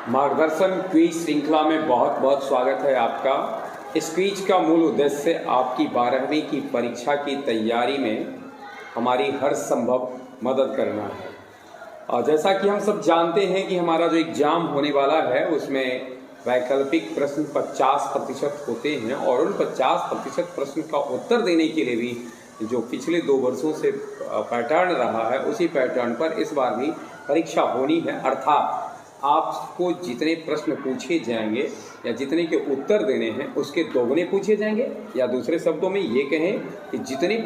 मार्गदर्शन क्विज श्रृंखला में बहुत बहुत स्वागत है आपका। इस क्विज का मूल उद्देश्य आपकी 12वीं की परीक्षा की तैयारी में हमारी हर संभव मदद करना है। और जैसा कि हम सब जानते हैं कि हमारा जो एग्ज़ाम होने वाला है उसमें वैकल्पिक प्रश्न 50% होते हैं और उन 50% प्रश्न का उत्तर देने के लिए भी जो पिछले 2 वर्षों से पैटर्न रहा है उसी पैटर्न पर इस बार भी परीक्षा होनी है। अर्थात आपको जितने प्रश्न पूछे जाएंगे या जितने के उत्तर देने हैं उसके दोगुने पूछे जाएंगे, या दूसरे शब्दों में ये कहें कि जितने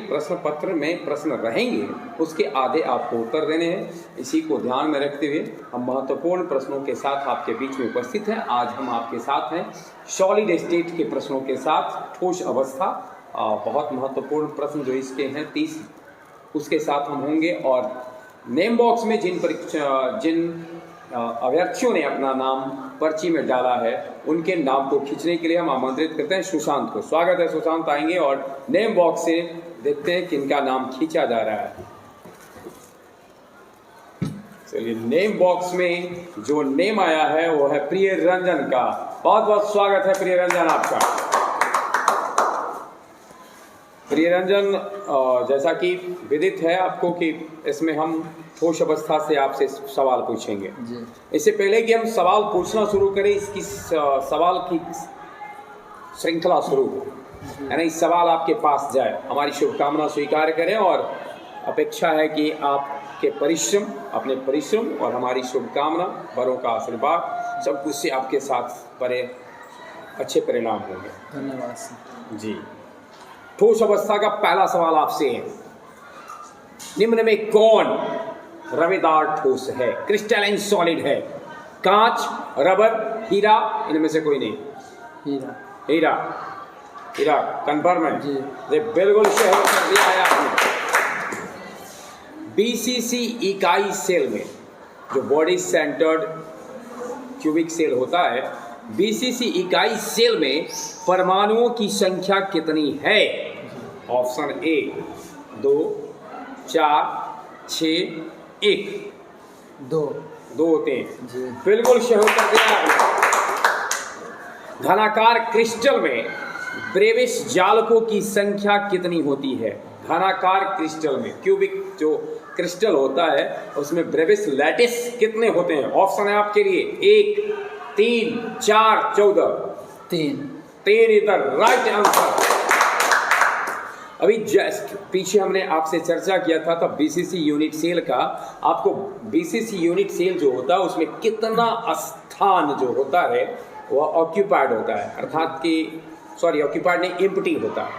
प्रश्न पत्र में प्रश्न रहेंगे उसके आधे आपको उत्तर देने हैं। इसी को ध्यान में रखते हुए हम महत्वपूर्ण प्रश्नों के साथ आपके बीच में उपस्थित हैं। आज हम आपके साथ हैं सॉलिड स्टेट के प्रश्नों के साथ, ठोस अवस्था, बहुत महत्वपूर्ण प्रश्न जो इसके हैं 30, उसके साथ हम होंगे। और नेम बॉक्स में जिन अभ्यर्थियों ने अपना नाम पर्ची में डाला है उनके नाम को खींचने के लिए हम आमंत्रित करते हैं सुशांत को। स्वागत है सुशांत, आएंगे और नेम बॉक्स से देखते हैं किनका नाम खींचा जा रहा है। चलिए, नेम बॉक्स में जो नेम आया है वो है प्रिय रंजन का। बहुत बहुत स्वागत है प्रिय रंजन आपका। प्रिय रंजन, जैसा कि विदित है आपको कि इसमें हम ठोस अवस्था से आपसे सवाल पूछेंगे। इससे पहले कि हम सवाल पूछना शुरू करें, इसकी सवाल की श्रृंखला शुरू हो, यानी सवाल आपके पास जाए, हमारी शुभकामना स्वीकार करें और अपेक्षा है कि आपके अपने परिश्रम और हमारी शुभकामना, बड़ों का आशीर्वाद, सब कुछ से आपके साथ बड़े अच्छे परिणाम होंगे। धन्यवाद जी। ठोस अवस्था का पहला सवाल आपसे है, निम्न में कौन रवेदार ठोस है, क्रिस्टलाइन सॉलिड है? कांच, रबर, हीरा, इनमें से कोई नहीं। हीरा कंफर्म है जी? बिल्कुल सही कर दिया है आपने। बीसीसी इकाई सेल में, जो बॉडी सेंटर्ड क्यूबिक सेल होता है, बीसीसी इकाई सेल में परमाणुओं की संख्या कितनी है? Option A 2, 4, 6, 1। 2 होते हैं। बिल्कुल सही उत्तर दिया। घनाकार क्रिस्टल में ब्रेविस जालकों की संख्या कितनी होती है? घनाकार क्रिस्टल में, क्यूबिक जो क्रिस्टल होता है उसमें ब्रेविस लैटिस कितने होते हैं? ऑप्शन है आपके लिए 1, 3, 4, 14। 3 इज द राइट आंसर। अभी जस्ट पीछे हमने आपसे चर्चा किया था तब बीसीसी यूनिट सेल का, आपको बीसीसी यूनिट सेल जो होता है उसमें कितना स्थान जो होता है वह ऑक्यूपाइड होता है, अर्थात कि ऑक्यूपाइड नहीं, एम्प्टी होता है,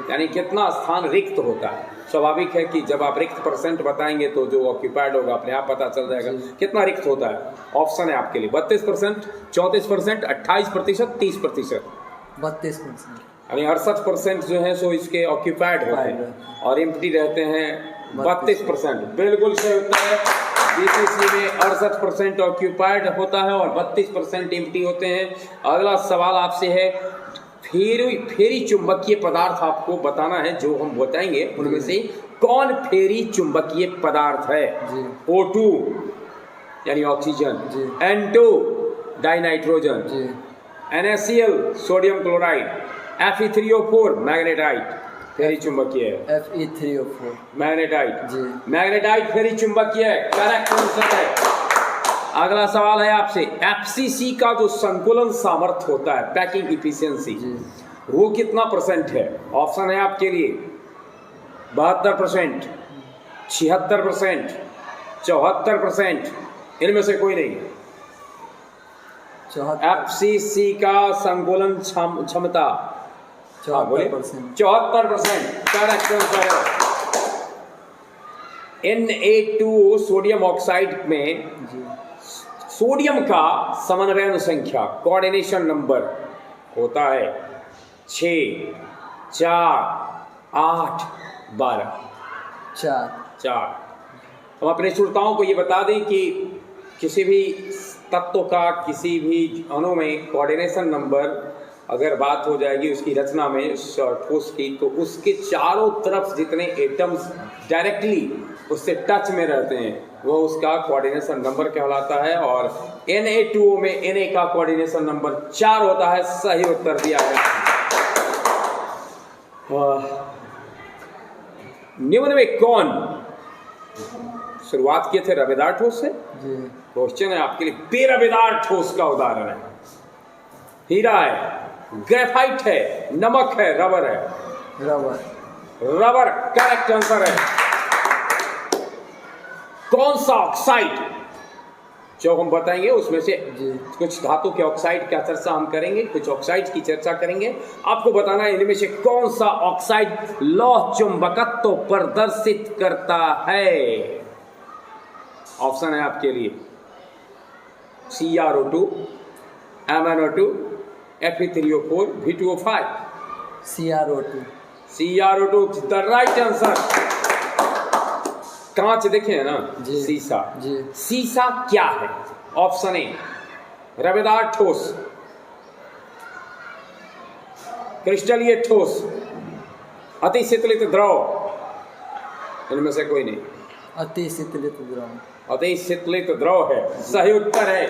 यानी कितना स्थान रिक्त होता है। स्वाभाविक है कि जब आप रिक्त परसेंट बताएंगे तो जो ऑक्यूपाइड होगा अपने आप पता चल जाएगा कितना रिक्त होता है। ऑप्शन है आपके लिए 32%, 34%, 28%, 30%। 32%, यानी 68% जो है सो इसके ऑक्यूपाइड होते हैं और एम्प्टी रहते हैं 32%। बिल्कुल सही उत्तर है। बीसीसी में 68% ऑक्यूपाइड होता है और 32% एम्प्टी होते हैं। अगला सवाल आपसे है, फेरी चुंबकीय पदार्थ आपको बताना है, जो हम बताएंगे उनमें से कौन फेरी चुंबकीय पदार्थ है? O2 यानी oxygen, N2 dinitrogen, NaCl sodium chloride, Fe3O4 magnetite फेरी चुंबकीय है। Fe3O4 मैग्नेटाइट फेरी चुंबकीय है, करेक्ट आंसर है। अगला सवाल है आपसे, एफसीसी का जो संकुलन सामर्थ्य होता है, पैकिंग इफिशियंसी, वो कितना % है? ऑप्शन है आपके लिए 72%, 76%, 74%, इनमें से कोई नहीं। एफसीसी का संकुलन क्षमता 74%, करेक्ट आंसर है। Na2O सोडियम ऑक्साइड में सोडियम का समन्वयन संख्या, कोऑर्डिनेशन नंबर होता है 6, 4, 8, 12। 4। हम अपने श्रोताओं को ये बता दें कि किसी भी तत्व का, किसी भी अणु में कोऑर्डिनेशन नंबर अगर बात हो जाएगी उसकी रचना में ठोस की, तो उसके चारों तरफ जितने एटम्स डायरेक्टली उससे टच में रहते हैं वो उसका कोऑर्डिनेशन नंबर कहलाता है। और Na2O में Na का कोऑर्डिनेशन नंबर 4 होता है। सही उत्तर दिया गया। निम्न में कौन, शुरुआत किए थे रवेदार ठोस से। जी। क्वेश्चन है आपके लिए, बेरवेदार ठोस का उदाहरण है, हीरा है, ग्रेफाइट है, नमक है, रबर है। रबर। रबर करेक्ट आंसर है। कौन सा ऑक्साइड, जो हम बताएंगे उसमें से जी। कुछ धातु के ऑक्साइड का चर्चा हम करेंगे, कुछ ऑक्साइड की चर्चा करेंगे। आपको बताना है इनमें से कौन सा ऑक्साइड लौह चुंबकत्व प्रदर्शित करता है। ऑप्शन है आपके लिए CrO2, MnO2, Fe3O4, V2O5। CrO2। CrO2 the right answer. कांच देखे है ना, जी। शीशा। जी। शीशा क्या है? ऑप्शन ए रवेदार ठोस, क्रिस्टलीय ठोस, अति शीतलित द्रव। इनमें से कोई नहीं। अति शीतलित द्रव। अति शीतलित द्रव है। सही उत्तर है।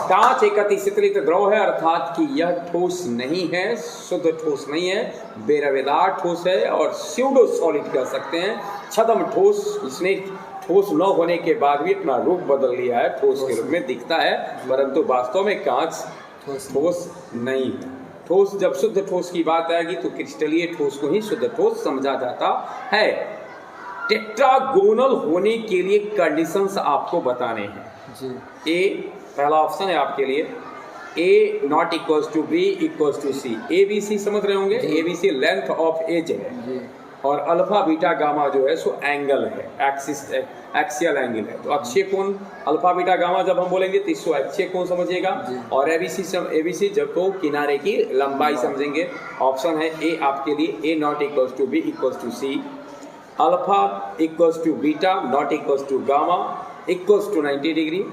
कांच एक अति शीतलित द्रव है, अर्थात कि यह ठोस नहीं है, शुद्ध ठोस नहीं है, बेरवेदार ठोस है और स्यूडो सॉलिड कह सकते हैं, छद्म ठोस। इसने ठोस न होने के बाद भी अपना रूप बदल लिया है, ठोस के रूप में दिखता है, परंतु वास्तव में कांच ठोस नहीं है। ठोस, जब शुद्ध ठोस की बात आएगी तो क्रिस्टलीय ठोस को ही शुद्ध ठोस समझा जाता है। टेट्रागोनल होने के लिए कंडीशंस आपको बताने हैं। जी। ए, पहला ऑप्शन है आपके लिए A not equals to B equals to C। ABC समझ रहे होंगे, ABC लेंथ ऑफ एज है जी। और अल्फा बीटा गामा जो है सो एंगल है, एक्सियल एंगल है। तो अक्षीय कोण अल्फा बीटा गामा जब हम बोलेंगे तो इसको अक्षीय कोण समझिएगा, और ABC जब तो किनारे की लंबाई समझेंगे। ऑप्शन है ए आपके लिए, A not equals to B equals to C, alpha equals to beta not equals to gamma equals to 90 degree,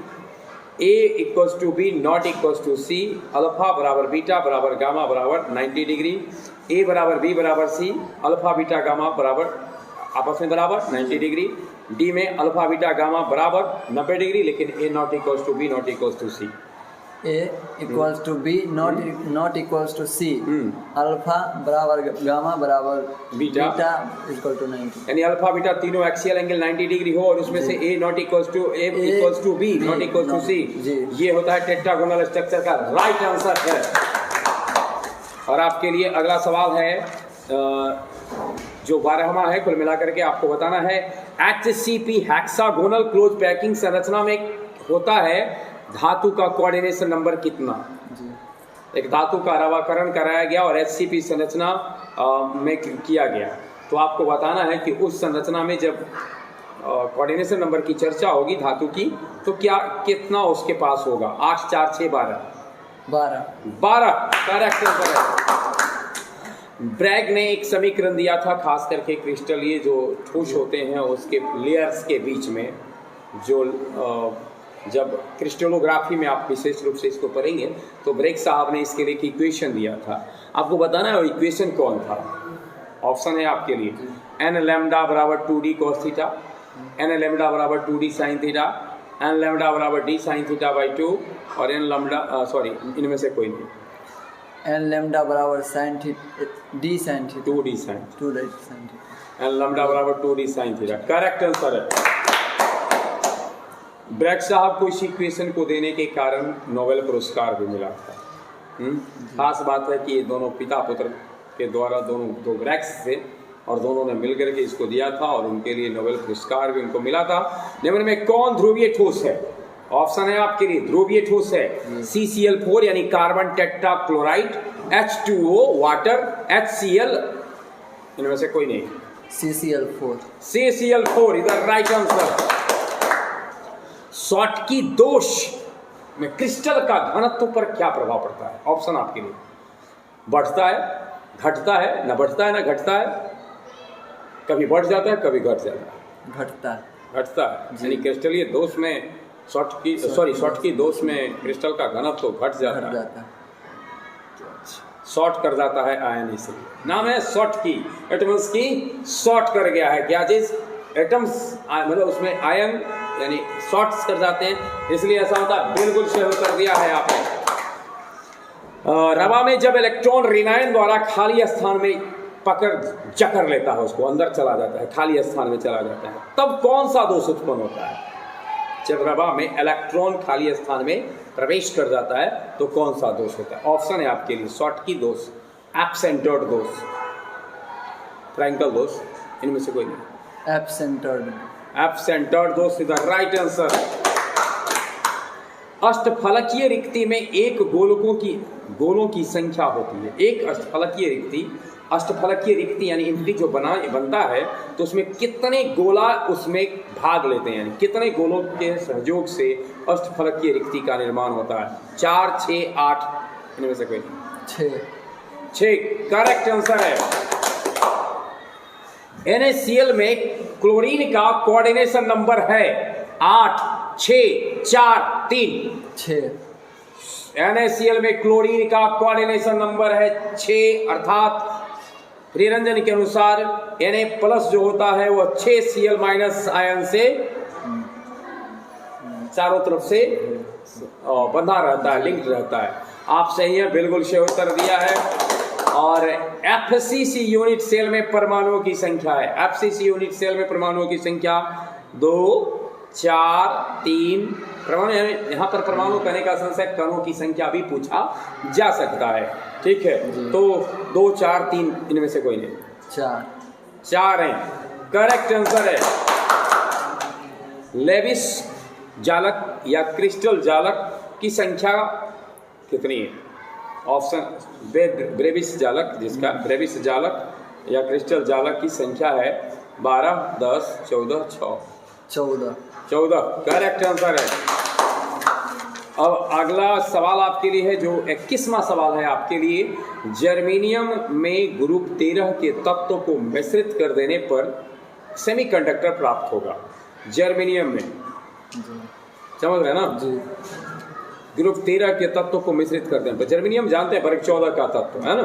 A equals to B not equals to C, alpha बराबर बीटा बराबर गामा बराबर 90 degree, A बराबर B बराबर C, alpha beta gamma बराबर आपस में बराबर 90 degree, D में अल्फा बीटा गामा बराबर 90 डिग्री, लेकिन A not equals to B not equals to C। A equals to B not equals to C, alpha बराबर गामा बराबर बीटा इक्वल टू 90। यानी अल्फा बीटा तीनों एक्सियल एंगल 90 डिग्री हो और उसमें से A not equals to B not equals to C, ये होता है टेट्रागोनल स्ट्रक्चर का राइट आंसर है। और आपके लिए अगला सवाल है जो 12वां है, कुल मिलाकर के आपको बताना है HCP हेक्सागोनल क्लोज पैकिंग संरचना में होता है धातु का कोऑर्डिनेशन नंबर कितना। जी। एक धातु का रवाकरण कराया गया और HCP संरचना में किया गया, तो आपको बताना है कि उस संरचना में जब कोऑर्डिनेशन नंबर की चर्चा होगी धातु की, तो क्या कितना उसके पास होगा। 8 4 6 12 करेक्ट आंसर है। ब्रैग ने एक समीकरण दिया था, खास करके क्रिस्टल ये जो ठोस होते हैं उसके लेयर्स के बीच में, जो जब क्रिस्टलोग्राफी में आप विशेष रूप से इसको पढ़ेंगे तो ब्रेग साहब ने इसके लिए एक इक्वेशन दिया था। आपको बताना है वो इक्वेशन कौन था। ऑप्शन है आपके लिए n लैम्डा बराबर 2d cos theta, n lambda बराबर 2d sin theta, n lambda बराबर d sin थीटा बाई 2 और n लैम्डा इनमें से कोई नहीं। n लैम्डा बराबर sin theta d sin theta 2d sin 2d sin theta, n lambda बराबर 2d sin theta correct answer है। ब्रैग साहब को इस इक्वेशन को देने के कारण नोबेल पुरस्कार भी मिला था। खास बात है कि ये दोनों पिता पुत्र के द्वारा दो ब्रैग्स थे और दोनों ने मिलकर के इसको दिया था और उनके लिए नोबेल पुरस्कार भी उनको मिला था। निम्न में कौन ध्रुवीय ठोस है। ऑप्शन है आपके लिए ध्रुवीय ठोस है CCl4 यानी carbon tetra chloride, H2O water, HCl इनमें से कोई नहीं। CCl4 इधर राइट आंसर। शॉटकी दोष में क्रिस्टल का घनत्व पर क्या प्रभाव पड़ता है। ऑप्शन आपके लिए बढ़ता है, घटता है, न बढ़ता है न घटता है, कभी बढ़ जाता है कभी घट जाता है, घटता है यानी क्रिस्टलीय दोष में शॉटकी दोष में क्रिस्टल का घनत्व घट जाता है, शॉर्ट कर जाता है आयन, इसलिए नाम है शॉटकी। इट मींस की शॉर्ट कर गया है क्या चीज, एटम्स मतलब उसमें आयन यानी शॉर्ट्स कर जाते हैं, इसलिए ऐसा होता है। बिल्कुल सही उत्तर दिया है आपने। रवा में जब इलेक्ट्रॉन ऋणायन द्वारा खाली स्थान में पकड़ जकड़ लेता है, उसको अंदर चला जाता है, खाली स्थान में चला जाता है, तब कौन सा दोष उत्पन्न होता है? जब रवा में इलेक्ट्रॉन खाली स्थान में प्रवेश कर जाता है तो कौन सा दोष होता है? ऑप्शन है आपके लिए, शॉर्टकी दोष, एब्सेंटर्ड दोष, फ्रैंकल दोष, इनमें से कोई नहीं। एब्सेंटर्ड दोष इज द राइट आंसर। अष्टफलकीय रिक्ति में एक गोलों की संख्या होती है। एक अष्टफलकीय रिक्ति यानी इनकी जो बनता है तो उसमें कितने गोला उसमें भाग लेते हैं, यानी कितने गोलों के सहयोग से अष्टफलकीय रिक्ति का निर्माण होता है? 4, 6, 8, इनमें से कोई नहीं। 6 करेक्ट आंसर है। NaCl में क्लोरीन का कोऑर्डिनेशन नंबर है 8, 6, 4, 3। 6। NaCl में क्लोरीन का कोऑर्डिनेशन नंबर है 6, अर्थात निरंजन के अनुसार Na+ जो होता है वो 6 Cl- आयन से चारों तरफ से बंधा रहता है, लिंक्ड रहता है। आप सही है, बिल्कुल सही उत्तर दिया है। और FCC यूनिट सेल में परमाणुओं की संख्या है, FCC यूनिट सेल में परमाणुओं की संख्या 2, 4, 3 परमाणु। यहाँ पर परमाणु कहने का संशय कणों की संख्या भी पूछा जा सकता है, ठीक है। तो 2, 4, 3 इनमें से कोई नहीं। 4 है करेक्ट आंसर है। लेविस जालक या क्रिस्टल जालक की संख्या कितनी है? ऑप्शन ब्रेविस जालक, जिसका ब्रेविस जालक या क्रिस्टल जालक की संख्या है 12, 10, 14, 6। 14 करेक्ट आंसर है। अब अगला सवाल आपके लिए है जो 21वां सवाल है आपके लिए। जर्मेनियम में ग्रुप 13 के तत्व को मिश्रित कर देने पर सेमीकंडक्टर प्राप्त होगा। जर्मेनियम में समझ रहे हैं ना जी? ग्रुप 13 के तत्व को मिश्रित कर देने पर, जर्मेनियम जानते हैं वर्ग 14 का तत्व है ना,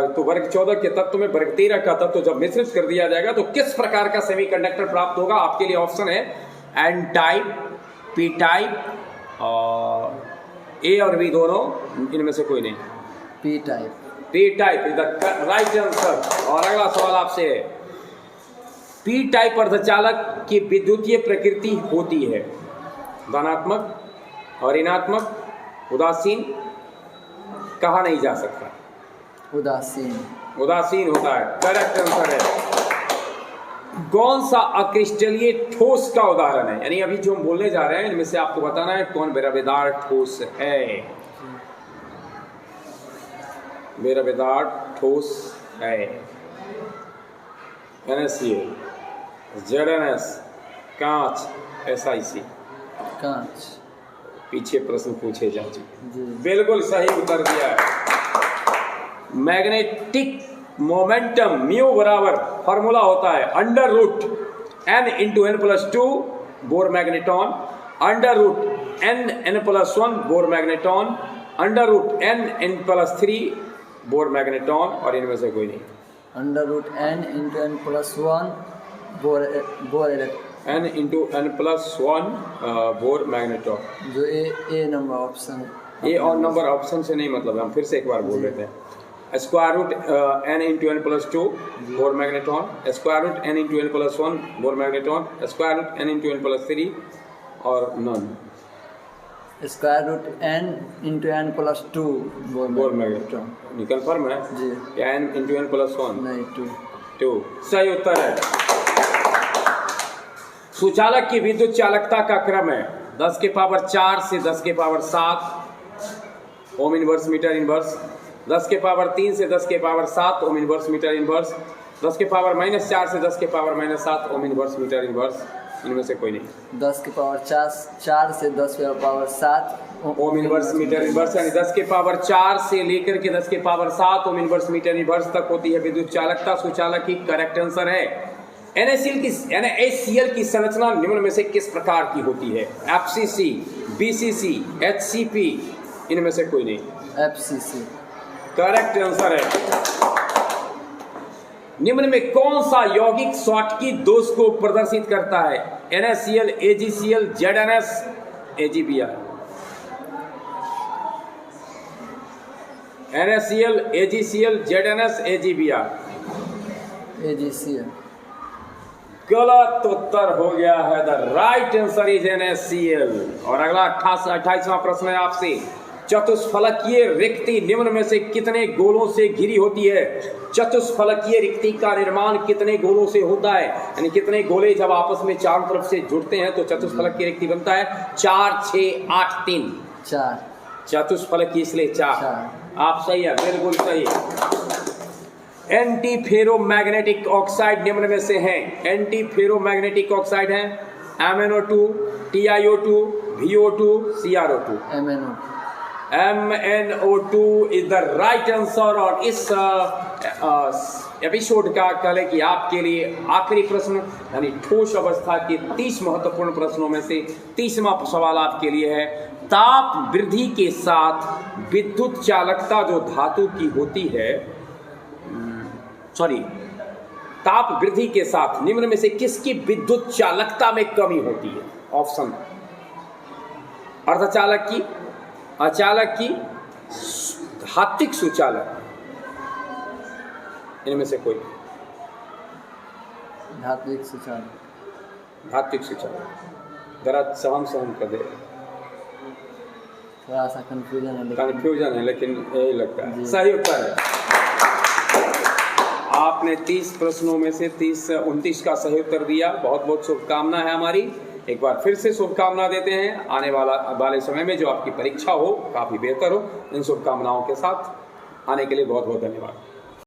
तो वर्ग 14 के तत्व में वर्ग 13 का तत्व जब मिश्रित कर दिया जाएगा तो किस प्रकार का सेमीकंडक्टर प्राप्त होगा? आपके लिए ऑप्शन है एन टाइप, पी टाइप और ए और बी दोनों, इनमें से कोई नहीं। P type is the right answer. और अगला सवाल आपसे है, पी टाइप अर्धचालक की विद्युतीय प्रकृति होती है धनात्मक और ऋणात्मक, उदासीन, कहा नहीं जा सकता? उदासीन होता है, करेक्ट आंसर है। कौन सा अक्रिस्टलीय ठोस का उदाहरण है? यानी अभी जो हम बोलने जा रहे हैं इनमें से आपको बताना है कौन बेराबेदार ठोस है। बेराबेदार ठोस है NaCl, ZnS, कांच, SiC। कांच। पीछे प्रश्न पूछे जा चुके, बिल्कुल सही उत्तर दिया है। मैग्नेटिक मोमेंटम म्यू बराबर फॉर्मूला होता है √n × n+2 Bohr magneton, √n+1 Bohr magneton, √n n+3 bore magneton, और इनमें से कोई नहीं। √n × n+1 bore n × n+1 Bohr magneton. जो ए नंबर ऑप्शन, ए और नंबर ऑप्शन से नहीं मतलब, हम फिर से एक बार बोल लेते हैं। √n × n+2 Bohr magneton, √n × n+1 Bohr magneton, √n × n+3 और none. √n × n+2 Bohr magneton. Confirm है जी? या n × n+1? नहीं, 2 सही उत्तर है। सुचालक की विद्युत चालकता का क्रम है 10⁴ से 10⁻7 ओम इनवर्स मीटर इनवर्स, 10⁻3 से 10⁻7 ओम इनवर्स मीटर इनवर्स, 10⁻⁻4 से 10⁻⁻7 ओम इनवर्स मीटर इनवर्स, इनमें से कोई नहीं। 10⁻4 से 10⁻7 ओम इनवर्स मीटर इनवर्स, यानी 10⁻4 से लेकर के 10⁻7 ओम इनवर्स मीटर इनवर्स तक होती है विद्युत चालकता सुचालक की। करेक्ट आंसर है। NaCl की संरचना निम्न में से किस प्रकार की होती है? FCC, BCC, HCP, इनमें से कोई नहीं। FCC करेक्ट आंसर है। निम्न में कौन सा यौगिक स्कॉटकी दोष को प्रदर्शित करता है? NaCl, AgCl, ZnS, AgBr। NaCl, AgCl, ZnS, AgBr। AgCl। गलत उत्तर हो गया है। The right answer is NaCl। और अगला 28वां प्रश्न है आपसे। चतुष्फलकीय रिक्ति निम्न में से कितने गोलों से घिरी होती है? चतुष्फलकीय रिक्ति का निर्माण कितने गोलों से होता है? यानी कितने गोले जब आपस में चारों तरफ से जुड़ते हैं तो चतुष्फलकीय रिक्ति बनता है? 4, 6, 8, 3। 4। चतुष्फलकीय इसलिए 4। आप सही है, बिल्कुल सही। एंटी फेरोमैग्नेटिक ऑक्साइड निम्न में से हैं। एंटी फेरोमैग्नेटिक ऑक्साइड हैं MnO2, TiO2, VO2, CrO2। MnO2 is the right answer. और इस एपिसोड का कल कि आपके लिए आखिरी प्रश्न यानी ठोस अवस्था के 30 महत्वपूर्ण प्रश्नों में से 30वां सवाल आपके लिए है। ताप वृद्धि के साथ विद्युत चालकता जो धातु की होती है, ताप वृद्धि के साथ निम्न में से किसकी विद्युत चालकता में कमी होती है? ऑप्शन: अर्धचालक की, अचालक की, धात्विक सुचालक। इनमें से कोई? धात्विक सुचालक। धात्विक सुचालक। जरा सहम कर दे। थोड़ा सा कंफ्यूजन है लेकिन यही लगता है सही उत्तर है। आपने 30 प्रश्नों में से 29 का सही उत्तर दिया। बहुत बहुत शुभकामना है हमारी। एक बार फिर से शुभकामना देते हैं। आने वाले समय में जो आपकी परीक्षा हो काफ़ी बेहतर हो। इन शुभकामनाओं के साथ आने के लिए बहुत बहुत धन्यवाद।